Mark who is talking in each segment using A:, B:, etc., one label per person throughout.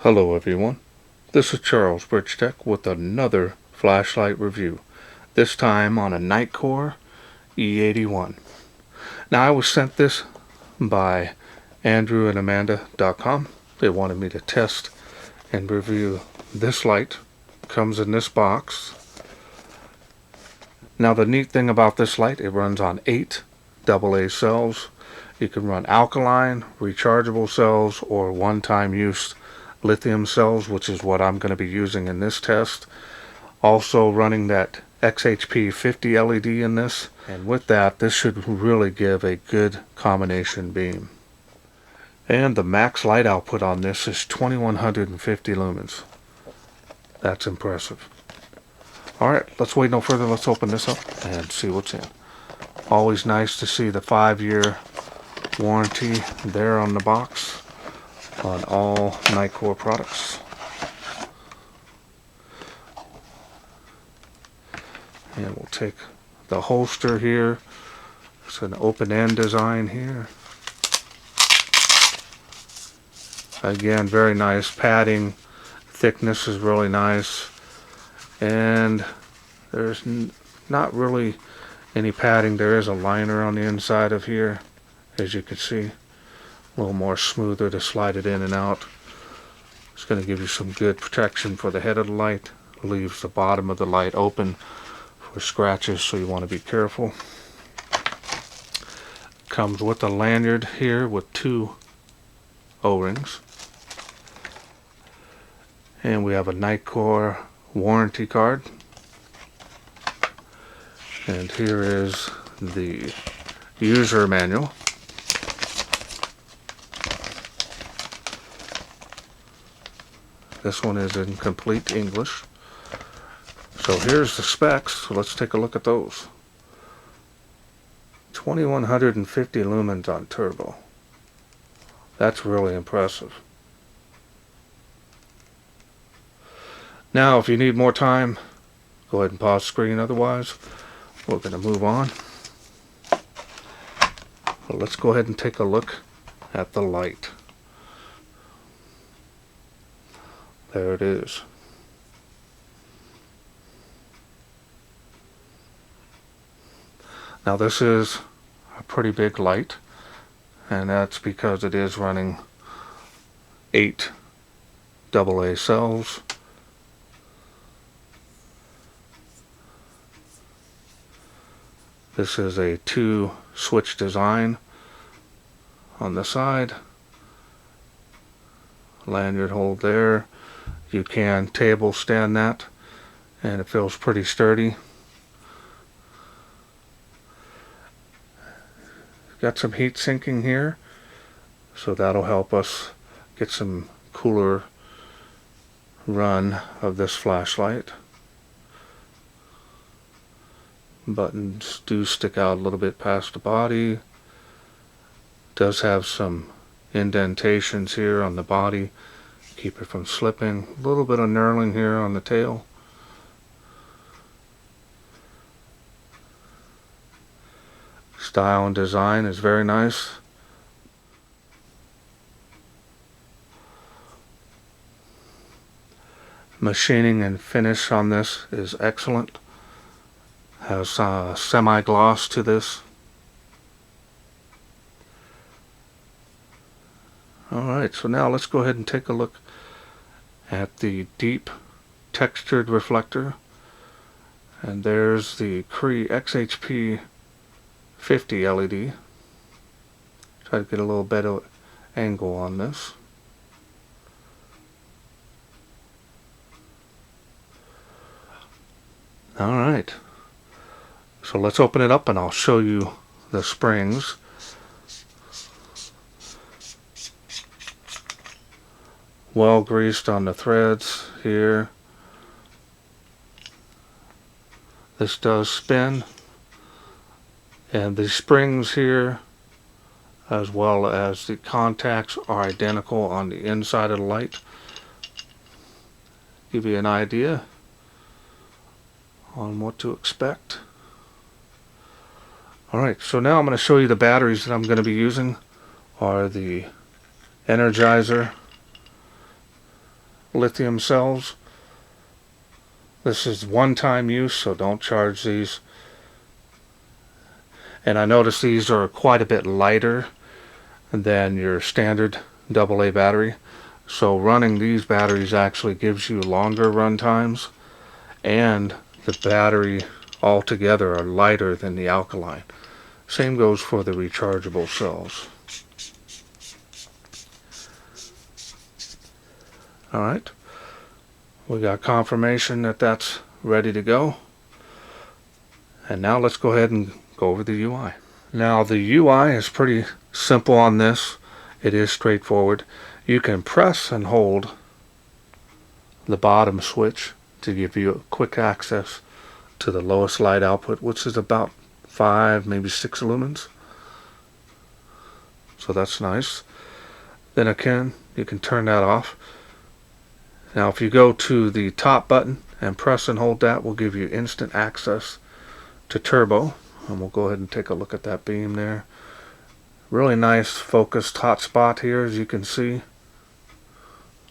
A: Hello everyone, this is Charles BridgTec with another flashlight review, this time on a Nitecore EA81. Now I was sent this by Andrew and Amanda.com. They wanted me to test and review this light. It comes in this box. Now the neat thing about this light, it runs on 8 AA cells. You can run alkaline, rechargeable cells, or one-time use lithium cells, which is what I'm going to be using in this test. Also running that XHP 50 LED in this, and with that, this should really give a good combination beam. And the max light output on this is 2150 lumens. That's impressive. Alright, let's wait no further. Let's open this up and see what's in. Always nice to see the 5-year warranty there on the box on all Nitecore products. And we'll take the holster here. It's an open-end design here. Again, very nice padding. Thickness is really nice. And there's not really any padding. There is a liner on the inside of here, as you can see. A little more smoother to slide it in and out. It's going to give you some good protection for the head of the light. Leaves the bottom of the light open for scratches, so you want to be careful. Comes with a lanyard here with 2 O-rings. And we have a Nitecore warranty card. And here is the user manual. This one is in complete English. So here's the specs. So let's take a look at those. 2150 lumens on turbo. That's really impressive. Now, if you need more time, go ahead and pause the screen. Otherwise, we're going to move on. Well, let's go ahead and take a look at the light. There it is. Now this is a pretty big light, and that's because it is running 8 AA cells. This is a 2-switch design on the side. Lanyard hold there. You can table stand that, and it feels pretty sturdy. Got some heat sinking here, so that'll help us get some cooler run of this flashlight. Buttons do stick out a little bit past the body. Does have some indentations here on the body. Keep it from slipping. A little bit of knurling here on the tail. Style and design is very nice. Machining and finish on this is excellent. Has semi-gloss to this. Alright, so now let's go ahead and take a look at the deep textured reflector. And there's the Cree XHP 50 LED. Try to get a little better angle on this. Alright, so let's open it up and I'll show you the springs. Well greased on the threads here. This does spin, and the springs here as well as the contacts are identical on the inside of the light. Give you an idea on what to expect. Alright, so now I'm going to show you the batteries that I'm going to be using. Are the Energizer lithium cells. This is one-time use, so don't charge these. And I notice these are quite a bit lighter than your standard AA battery. So running these batteries actually gives you longer run times, and the battery altogether are lighter than the alkaline. Same goes for the rechargeable cells. Alright, we got confirmation that that's ready to go. And now let's go ahead and go over the UI. Now the UI is pretty simple on this. It is straightforward. You can press and hold the bottom switch to give you quick access to the lowest light output, which is about 5, maybe 6 lumens. So that's nice. Then again, you can turn that off. Now if you go to the top button and press and hold that, will give you instant access to turbo. And we'll go ahead and take a look at that beam there. Really nice focused hot spot here, as you can see.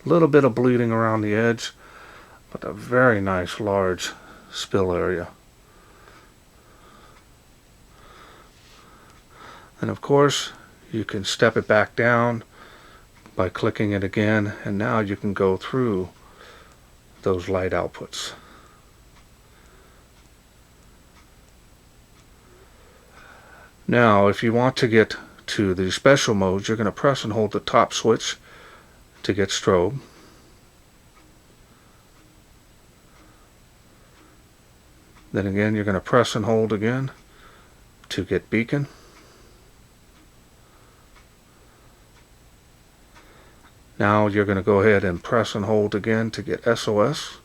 A: A little bit of bleeding around the edge, but a very nice large spill area. And of course, you can step it back down by clicking it again, and now you can go through those light outputs. Now, if you want to get to the special modes, you're going to press and hold the top switch to get strobe. Then again, you're going to press and hold again to get beacon. Now you're going to go ahead and press and hold again to get SOS.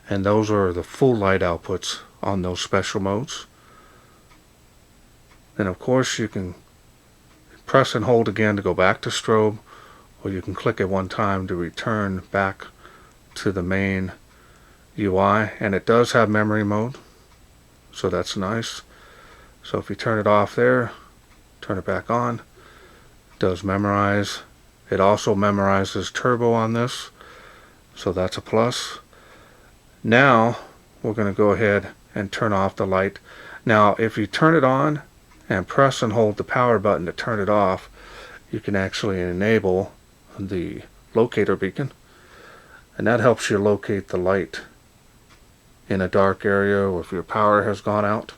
A: And those are the full light outputs on those special modes. Then of course you can press and hold again to go back to strobe, or you can click it one time to return back to the main UI. And it does have memory mode, so that's nice. So if you turn it off there, turn it back on, it does memorize. It also memorizes turbo on this, so that's a plus. Now we're going to go ahead and turn off the light. Now if you turn it on and press and hold the power button to turn it off, you can actually enable the locator beacon, and that helps you locate the light in a dark area or if your power has gone out.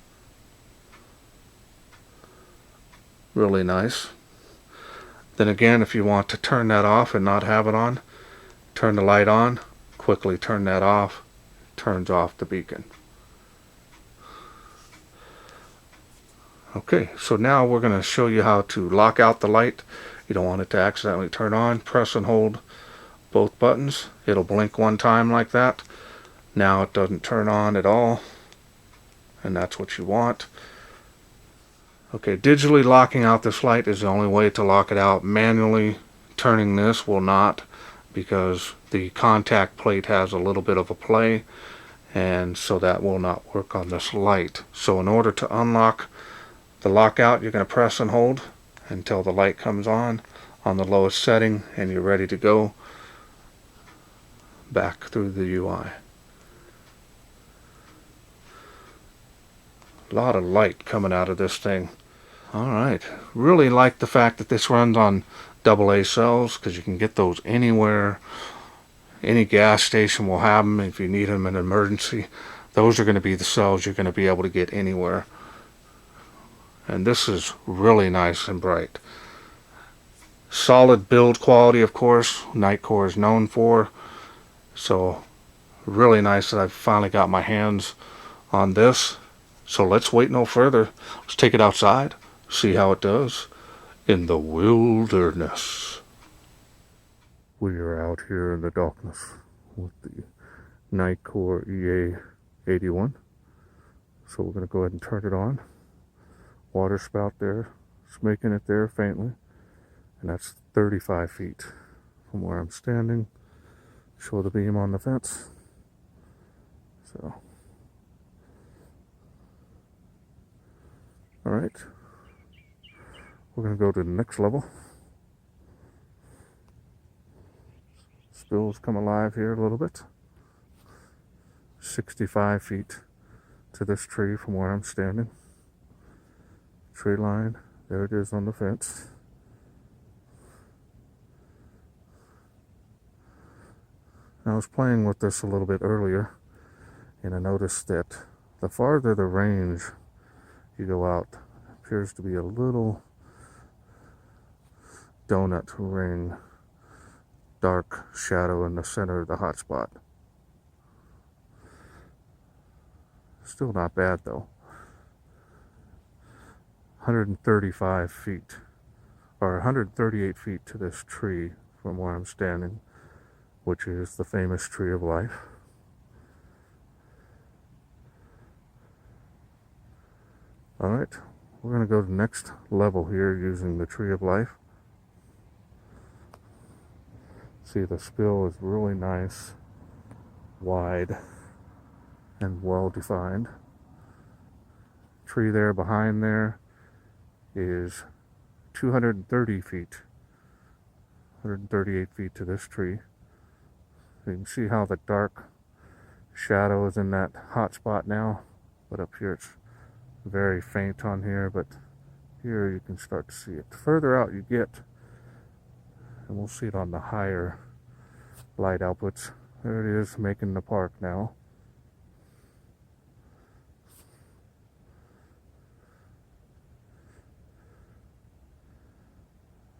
A: Really nice. Then again, if you want to turn that off and not have it on, turn the light on, quickly turn that off, turns off the beacon. Okay, so now we're going to show you how to lock out the light. You don't want it to accidentally turn on. Press and hold both buttons. It'll blink one time like that. Now it doesn't turn on at all, and that's what you want. Okay, digitally locking out this light is the only way to lock it out. Manually turning this will not, because the contact plate has a little bit of a play, and so that will not work on this light. So in order to unlock the lockout, you're going to press and hold until the light comes on the lowest setting, and you're ready to go back through the UI. A lot of light coming out of this thing. Alright, really like the fact that this runs on AA cells, because you can get those anywhere. Any gas station will have them if you need them in an emergency. Those are going to be the cells you're going to be able to get anywhere. And this is really nice and bright. Solid build quality, of course, Nitecore is known for. So really nice that I've finally got my hands on this. So let's wait no further. Let's take it outside, see how it does in the wilderness. We are out here in the darkness with the Nitecore EA81. So we're going to go ahead and turn it on. Water spout there, it's making it there faintly, and that's 35 feet from where I'm standing. Show the beam on the fence. So, all right, we're going to go to the next level. Spills come alive here a little bit. 65 feet to this tree from where I'm standing. Tree line, there it is on the fence. I was playing with this a little bit earlier, and I noticed that the farther the range you go out, appears to be a little donut ring, dark shadow in the center of the hotspot. Still not bad though. 135 feet, or 138 feet to this tree from where I'm standing, which is the famous Tree of Life. Alright, we're going to go to the next level here using the Tree of Life. See, the spill is really nice, wide, and well defined. Tree there behind there is 230 feet, 138 feet to this tree. You can see how the dark shadow is in that hot spot now, but up here it's very faint on here, but here you can start to see it. The further out you get, and we'll see it on the higher light outputs, there it is making the park now.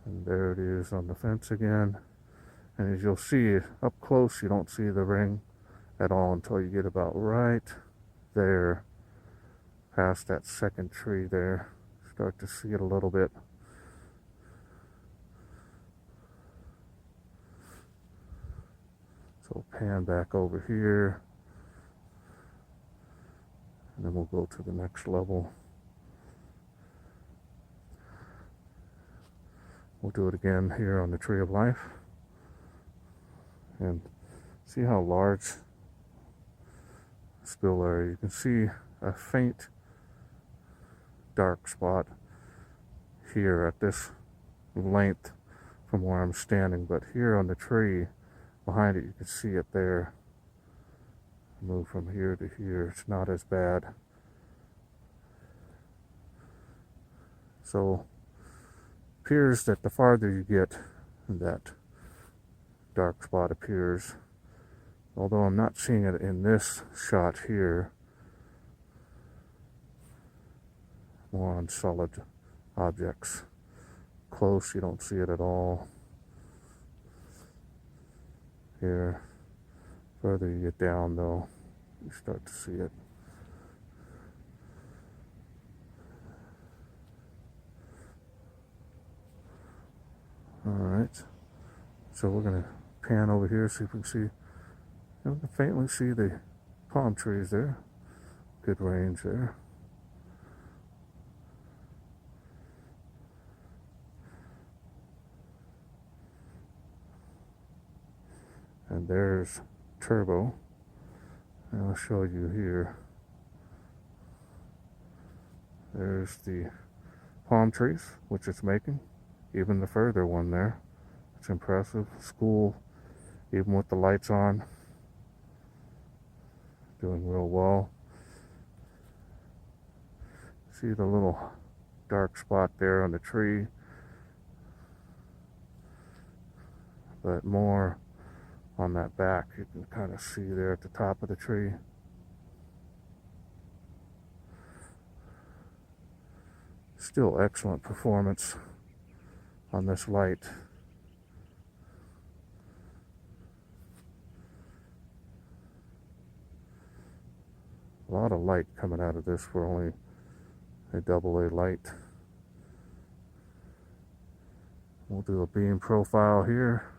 A: And there it is on the fence again. And as you'll see up close, you don't see the ring at all until you get about right there, past that second tree there. Start to see it a little bit. So pan back over here, and then we'll go to the next level. We'll do it again here on the Tree of Life. And see how large spill area. You can see a faint dark spot here at this length from where I'm standing, but here on the tree behind it you can see it there. Move from here to here, it's not as bad. So appears that the farther you get, that dark spot appears, although I'm not seeing it in this shot here. More on solid objects. Close, you don't see it at all. Here, further you get down though, you start to see it. Alright, so we're going to pan over here, see if we can see, you can faintly see the palm trees there. Good range there. And there's Turbo, and I'll show you here. There's the palm trees, which it's making. Even the further one there, it's impressive. School, even with the lights on, doing real well. See the little dark spot there on the tree, but more on that back, you can kind of see there at the top of the tree. Still excellent performance on this light. A lot of light coming out of this for only a AA light. We'll do a beam profile here.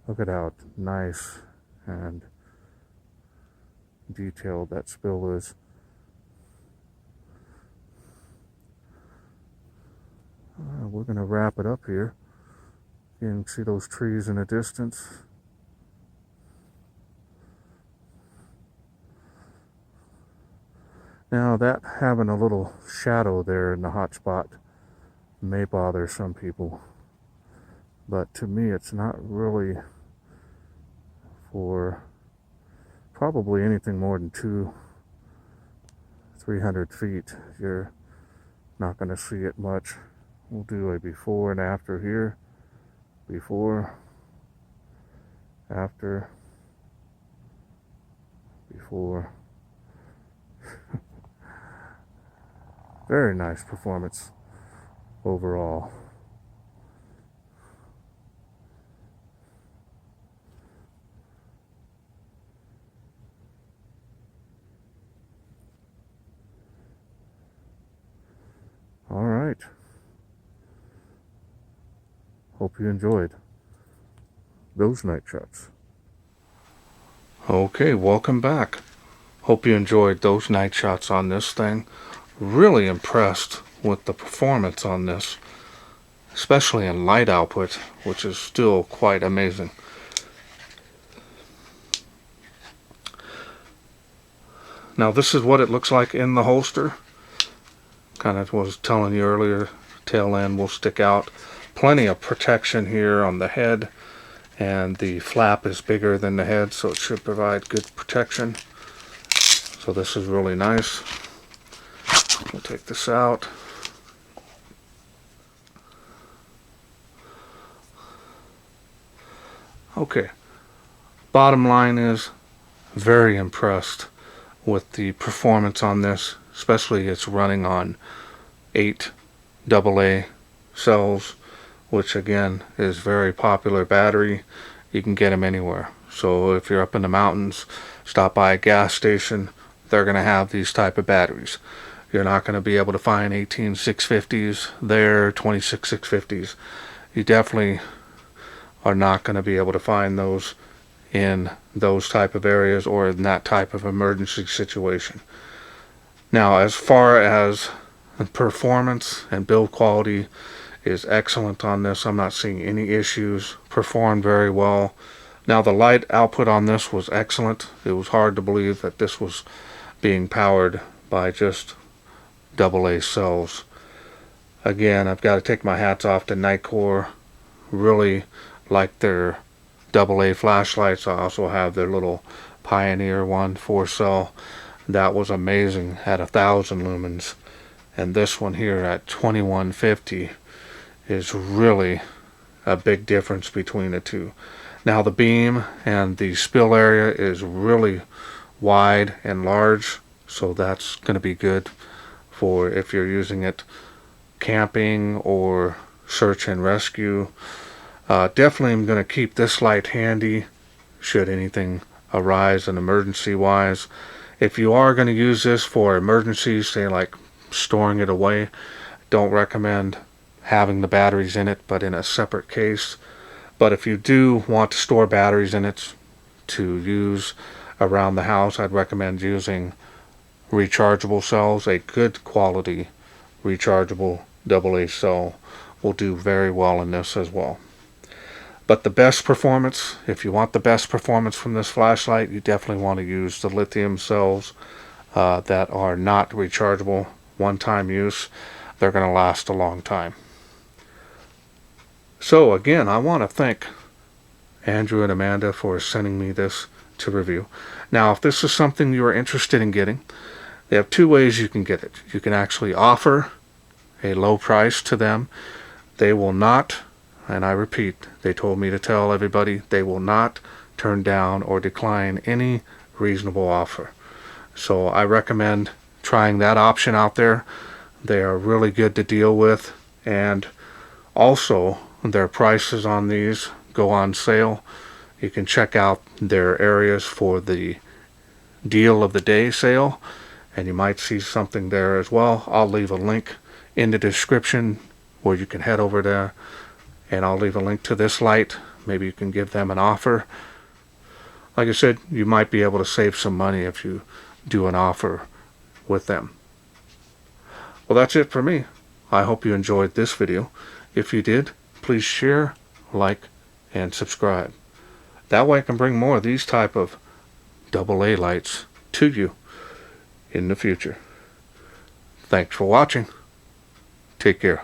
A: Look at how nice and detailed that spill is. We're going to wrap it up here. You can see those trees in the distance. Now that having a little shadow there in the hot spot may bother some people, but to me it's not really. For probably anything more than 300 feet, you're not going to see it much. We'll do a before and after here. Before, after, before. Very nice performance overall. All right. Hope you enjoyed those night shots. Okay, welcome back. Hope you enjoyed those night shots on this thing. Really impressed with the performance on this, especially in light output, which is still quite amazing. Now this is what it looks like in the holster. Kind of was telling you earlier, tail end will stick out. Plenty of protection here on the head, and the flap is bigger than the head, so it should provide good protection. So this is really nice. We'll take this out. Okay, bottom line is very impressed with the performance on this, especially it's running on 8 AA cells, which again is very popular battery. You can get them anywhere. So if you're up in the mountains, stop by a gas station, they're going to have these type of batteries. You're not going to be able to find 18 650s there, 26 650s. You definitely are not going to be able to find those in those type of areas or in that type of emergency situation. Now, as far as performance and build quality is excellent on this. I'm not seeing any issues. Performed very well. Now, the light output on this was excellent. It was hard to believe that this was being powered by just AA cells. Again, I've got to take my hats off to Nitecore. Really like their AA flashlights. I also have their little Pioneer one 4-cell. That was amazing at 1,000 lumens, and this one here at 2150 is really a big difference between the two. Now the beam and the spill area is really wide and large, so that's going to be good for if you're using it camping or search and rescue. Definitely I'm going to keep this light handy should anything arise an emergency wise. If you are going to use this for emergencies, say like storing it away, don't recommend having the batteries in it, but in a separate case. But if you do want to store batteries in it to use around the house, I'd recommend using rechargeable cells. A good quality rechargeable AA cell will do very well in this as well. But the best performance, if you want the best performance from this flashlight, you definitely want to use the lithium cells that are not rechargeable. One-time use, they're going to last a long time. So again, I want to thank Andrew and Amanda for sending me this to review. Now, if this is something you are interested in getting, they have two ways you can get it. You can actually offer a low price to them. They will not, and I repeat, they told me to tell everybody, they will not turn down or decline any reasonable offer. So I recommend trying that option out there. They are really good to deal with, and also their prices on these go on sale. You can check out their areas for the deal of the day sale, and you might see something there as well. I'll leave a link in the description where you can head over there, and I'll leave a link to this light. Maybe you can give them an offer. Like I said, you might be able to save some money if you do an offer with them. Well, that's it for me. I hope you enjoyed this video. If you did, please share, like, and subscribe. That way I can bring more of these type of AA lights to you in the future. Thanks for watching. Take care.